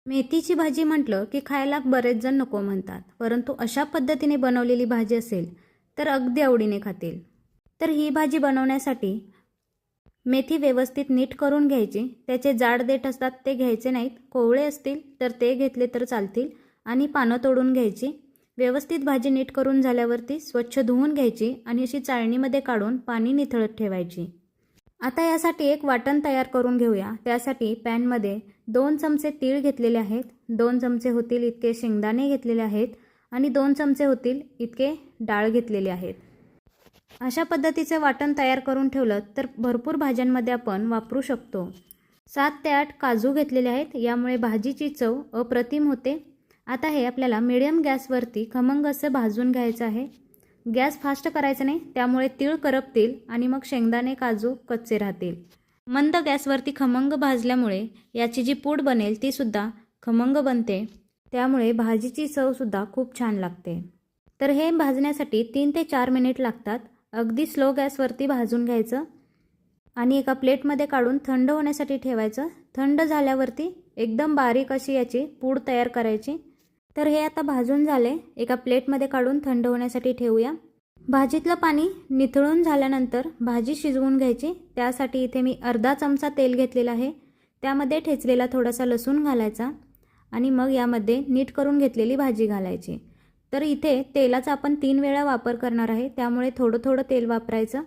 मेथीची भाजी म्हटलं की खायला बरेच जण नको म्हणतात, परंतु अशा पद्धतीने बनवलेली भाजी असेल तर अगदी आवडीने खातील। तर ही भाजी बनवण्यासाठी मेथी व्यवस्थित नीट करून घ्यायची। त्याचे जाड देठ असतात ते घ्यायचे नाहीत, कोवळे असतील तर ते घेतले तर चालतील आणि पानं तोडून घ्यायची। व्यवस्थित भाजी नीट करून झाल्यावरती स्वच्छ धुवून घ्यायची आणि अशी चाळणीमध्ये काढून पाणी निथळत ठेवायची। आता यासाठी एक वाटण तयार करून घेऊया। त्यासाठी पॅनमध्ये 2 चमचे तीळ घेतलेले आहेत, 2 चमचे होतील इतके शेंगदाणे घेतलेले आहेत आणि 2 चमचे होतील इतके डाळ घेतलेले आहेत। अशा पद्धतीचे वाटण तयार करून ठेवलं तर भरपूर भाज्यांमध्ये आपण वापरू शकतो। 7 ते 8 काजू घेतलेले आहेत, यामुळे भाजीची चव अप्रतिम होते। आता हे आपल्याला मीडियम गॅसवरती खमंग असं भाजून घ्यायचं आहे। गॅस फास्ट करायचा नाही, त्यामुळे तीळ करपतील आणि मग शेंगदाणे काजू कच्चे राहतील। मंद गॅसवरती खमंग भाजल्यामुळे याची जी पूड बनेल ती सुद्धा खमंग बनते, त्यामुळे भाजीची चव सुद्धा खूप छान लागते। तर हे भाजण्यासाठी 3 ते 4 मिनिट लागतात। अगदी स्लो गॅसवरती भाजून घ्यायचं आणि एका प्लेटमध्ये काढून थंड होण्यासाठी ठेवायचं। थंड झाल्यावरती एकदम बारीक अशी याची पूड तयार करायची। तर हे आता भाजून झाले, एका प्लेटमध्ये काढून थंड होण्यासाठी ठेवूया। भाजीतलं पाणी निथळून झाल्यानंतर भाजी शिजवून घ्यायची। त्यासाठी इथे मी अर्धा चमचा तेल घेतलेला आहे, त्यामध्ये ठेचलेला थोडासा लसूण घालायचा आणि मग यामध्ये नीट करून घेतलेली भाजी घालायची। तर इथे तेलाचा आपण 3 वेळा वापर करणार आहे, त्यामुळे थोडं थोडं तेल वापरायचं।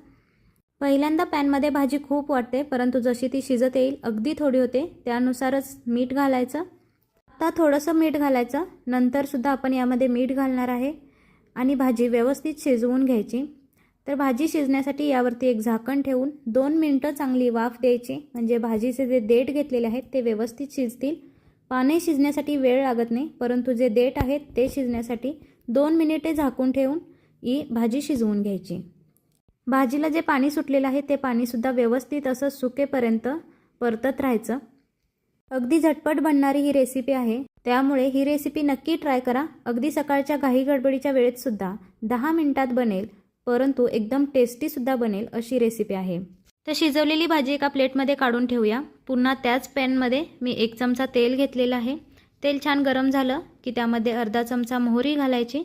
पहिल्यांदा पॅनमध्ये भाजी खूप वाटते, परंतु जशी ती शिजत येईल अगदी थोडी होते, त्यानुसारच मीठ घालायचं। आता थोडंसं मीठ घालायचं, नंतर सुद्धा आपण यामध्ये मीठ घालणार आहे आणि भाजी व्यवस्थित शिजवून घ्यायची। तर भाजी शिजण्यासाठी यावरती एक झाकण ठेवून 2 मिनिटं चांगली वाफ द्यायची, म्हणजे भाजीचे जे देठ घेतलेले आहेत ते व्यवस्थित शिजतील। पाने शिजण्यासाठी वेळ लागत नाही, परंतु जे देठ आहेत ते शिजण्यासाठी 2 मिनिटे झाकून ठेवून ही भाजी शिजवून घ्यायची। भाजीला जे पाणी सुटलेलं आहे ते पाणीसुद्धा व्यवस्थित असं सुकेपर्यंत परतत राहायचं। अगदी झटपट बनणारी ही रेसिपी आहे, त्यामुळे ही रेसिपी नक्की ट्राय करा। अगदी सकाळच्या घाई गडबडीच्या वेळेत सुद्धा 10 मिनिटात बनेल, परंतु एकदम टेस्टीसुद्धा बनेल अशी रेसिपी आहे। तर शिजवलेली भाजी एका प्लेटमध्ये काढून ठेवूया। पुन्हा त्याच पॅनमध्ये मी 1 चमचा तेल घेतलेलं आहे। तेल छान गरम झालं की त्यामध्ये अर्धा चमचा मोहरी घालायची,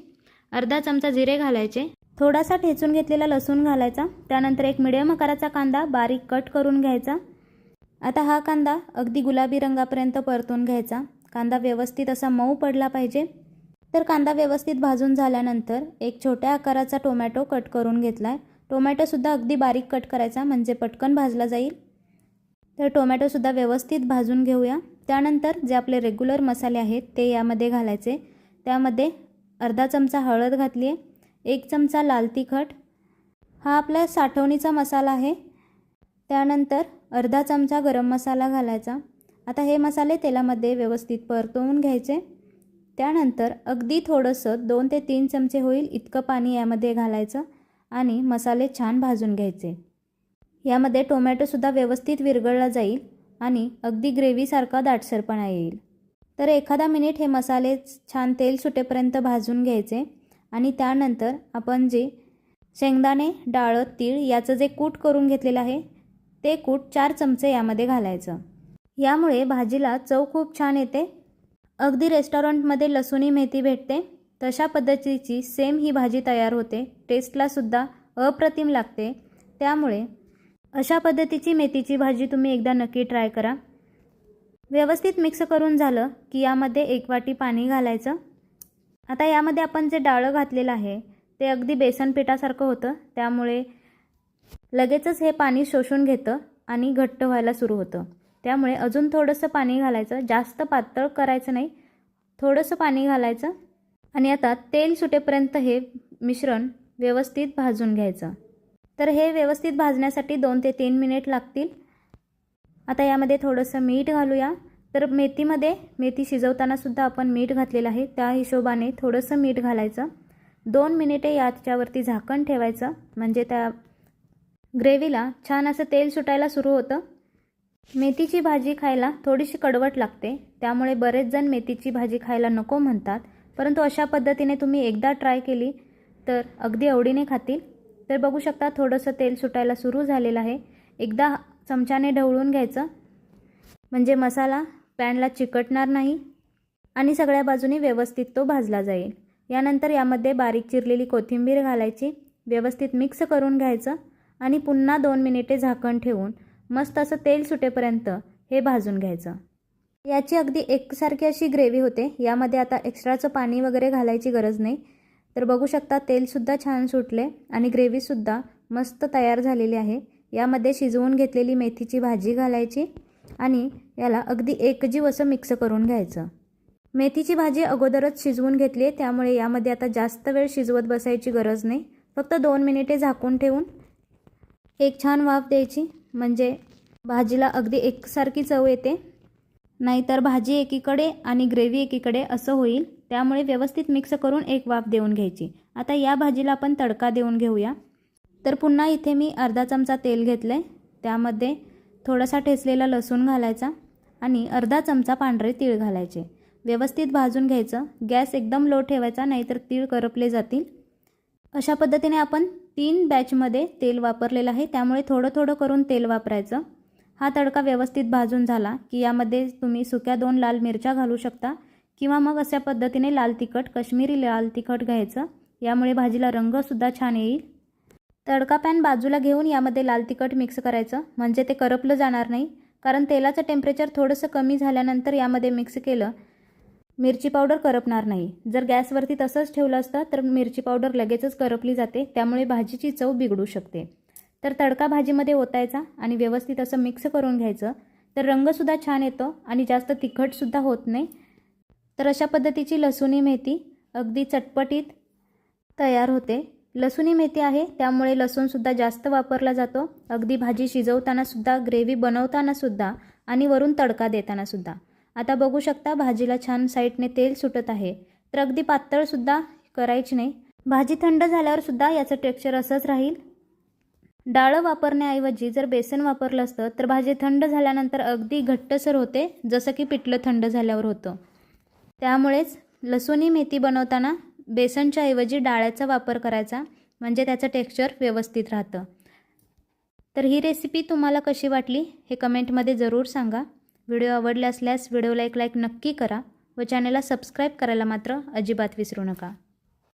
अर्धा चमचा जिरे घालायचे, थोडासा ठेचून घेतलेला लसूण घालायचा, त्यानंतर एक मिडियम आकाराचा कांदा बारीक कट करून घ्यायचा। आता हा कांदा अगदी गुलाबी रंगापर्यंत परतून घ्यायचा। कांदा व्यवस्थित असा मऊ पडला पाहिजे। तर कांदा व्यवस्थित भाजून झाल्यानंतर एक छोट्या आकाराचा टोमॅटो कट करून घेतलाय। टोमॅटोसुद्धा अगदी बारीक कट करायचा, म्हणजे पटकन भाजला जाईल। तर टोमॅटोसुद्धा व्यवस्थित भाजून घेऊया। त्यानंतर जे आपले रेग्युलर मसाले आहेत ते यामध्ये घालायचे। त्यामध्ये अर्धा चमचा हळद घातली आहे, 1 चमचा लाल तिखट, हा आपला साठवणीचा मसाला आहे। त्यानंतर अर्धा चमचा गरम मसाला घालायचा। आता हे मसाले तेलामध्ये व्यवस्थित परतवून घ्यायचे। त्यानंतर अगदी थोडंसं 2 ते 3 चमचे होईल इतकं पाणी यामध्ये घालायचं आणि मसाले छान भाजून घ्यायचे। यामध्ये टोमॅटोसुद्धा व्यवस्थित विरघळला जाईल आणि अगदी ग्रेव्हीसारखा दाटसरपणा येईल। तर एखादा मिनिट हे मसाले छान तेल सुटेपर्यंत भाजून घ्यायचे आणि त्यानंतर आपण जे शेंगदाणे, डाळ, तीळ याचं जे कूट करून घेतलेलं आहे ते कूट 4 चमचे यामध्ये घालायचं। यामुळे भाजीला चव खूप छान येते। अगदी रेस्टॉरंटमध्ये लसूणी मेथी भेटते तशा पद्धतीची सेम ही भाजी तयार होते। टेस्टला सुद्धा अप्रतिम लागते, त्यामुळे अशा पद्धतीची मेथीची भाजी तुम्ही एकदा नक्की ट्राय करा। व्यवस्थित मिक्स करून झालं की यामध्ये 1 वाटी पाणी घालायचं। आता यामध्ये आपण जे डाळ घातलेलं आहे ते अगदी बेसन पिठासारखं होतं, त्यामुळे लगेचच हे पाणी शोषून घेतं आणि घट्ट व्हायला सुरू होतं। त्यामुळे अजून थोडंसं पाणी घालायचं, जास्त पातळ करायचं नाही, थोडंसं पाणी घालायचं आणि आता तेल सुटेपर्यंत हे मिश्रण व्यवस्थित भाजून घ्यायचं। तर हे व्यवस्थित भाजण्यासाठी 2 ते 3 मिनिट लागतील। आता यामध्ये थोडंसं मीठ घालूया। तर मेथी शिजवताना सुद्धा आपण मीठ घातलेलं आहे, त्या हिशोबाने थोडंसं मीठ घालायचं। 2 मिनिटे याच्यावरती झाकण ठेवायचं, म्हणजे त्या ग्रेव्हीला छान असं तेल सुटायला सुरू होतं। मेथीची भाजी खायला थोडीशी कडवट लागते, त्यामुळे बरेच जण मेथीची भाजी खायला नको म्हणतात, परंतु अशा पद्धतीने तुम्ही एकदा ट्राय केली तर अगदी आवडीने खातील। तर बघू शकता थोडंसं तेल सुटायला सुरू झालेलं आहे। एकदा चमच्याने ढवळून घ्यायचं, म्हणजे मसाला पॅनला चिकटणार नाही आणि सगळ्या बाजूनी व्यवस्थित तो भाजला जाईल। यानंतर यामध्ये बारीक चिरलेली कोथिंबीर घालायची, व्यवस्थित मिक्स करून घ्यायचं आणि पुन्हा 2 मिनिटे झाकण ठेवून मस्त असं तेल सुटेपर्यंत हे भाजून घ्यायचं। याची अगदी एकसारखी अशी ग्रेव्ही होते। यामध्ये आता एक्स्ट्राचं पाणी वगैरे घालायची गरज नाही। तर बघू शकता तेलसुद्धा छान सुटले आणि ग्रेव्हीसुद्धा मस्त तयार झालेली आहे। यामध्ये शिजवून घेतलेली मेथीची भाजी घालायची आणि याला अगदी एकजीव असं मिक्स करून घ्यायचं। मेथीची भाजी अगोदरच शिजवून घेतली आहे, त्यामुळे यामध्ये आता जास्त वेळ शिजवत बसायची गरज नाही। फक्त 2 मिनिटे झाकून ठेवून एक छान वाफ द्यायची, म्हणजे भाजीला अगदी एकसारखी चव येते। नाहीतर भाजी एकीकडे आणि ग्रेव्ही एकीकडे असं होईल, त्यामुळे व्यवस्थित मिक्स करून एक वाफ देऊन घ्यायची। आता या भाजीला आपण तडका देऊन घेऊया। तर पुन्हा इथे मी अर्धा चमचा तेल घेतले, त्यामध्ये थोडासा ठेचलेला लसूण घालायचा आणि अर्धा चमचा पांढरे तीळ घालायचे। व्यवस्थित भाजून घ्यायचं। गॅस एकदम लो ठेवायचा, नाहीतर तीळ करपले जातील। अशा पद्धतीने आपण 3 बॅचमध्ये तेल वापरलेलं आहे, त्यामुळे थोडं थोडं करून तेल वापरायचं। हा तडका व्यवस्थित भाजून झाला की यामध्ये तुम्ही सुक्या 2 लाल मिरच्या घालू शकता किंवा मग अशा पद्धतीने लाल तिखट, काश्मीरी लाल तिखट घ्यायचं। यामुळे भाजीला रंगसुद्धा छान येईल। तडका पॅन बाजूला घेऊन यामध्ये लाल तिखट मिक्स करायचं, म्हणजे ते करपलं जाणार नाही। कारण तेलाचं टेम्परेचर थोडंसं कमी झाल्यानंतर यामध्ये मिक्स केलं, मिरची पावडर करपणार नाही। जर गॅसवरती तसंच ठेवलं असतं तर मिरची पावडर लगेचच करपली जाते, त्यामुळे भाजीची चव बिघडू शकते। तर तडका भाजीमध्ये ओतायचा आणि व्यवस्थित असं मिक्स करून घ्यायचं, तर रंगसुद्धा छान येतो आणि जास्त तिखटसुद्धा होत नाही। तर अशा पद्धतीची लसूणी मेथी अगदी चटपटीत तयार होते। लसूणी मेथी आहे त्यामुळे लसूणसुद्धा जास्त वापरला जातो, अगदी भाजी शिजवतानासुद्धा, ग्रेव्ही बनवतानासुद्धा आणि वरून तडका देतानासुद्धा। आता बघू शकता भाजीला छान साईडने तेल सुटत आहे। तर अगदी पातळसुद्धा करायची नाही। भाजी थंड झाल्यावर सुद्धा याचं टेक्स्चर असंच राहील। डाळ वापरण्याऐवजी जर बेसन वापरलं असतं तर भाजी थंड झाल्यानंतर अगदी घट्टसर होते, जसं की पिठलं थंड झाल्यावर होतं। त्यामुळेच लसूणी मेथी बनवताना बेसनच्या ऐवजी डाळ्याचा वापर करायचा, म्हणजे त्याचं टेक्स्चर व्यवस्थित राहतं। तर ही रेसिपी तुम्हाला कशी वाटली हे कमेंटमध्ये जरूर सांगा। व्हिडिओ आवडला असल्यास व्हिडिओला एक लाईक नक्की करा व चॅनलला सबस्क्राईब करायला मात्र अजिबात विसरू नका।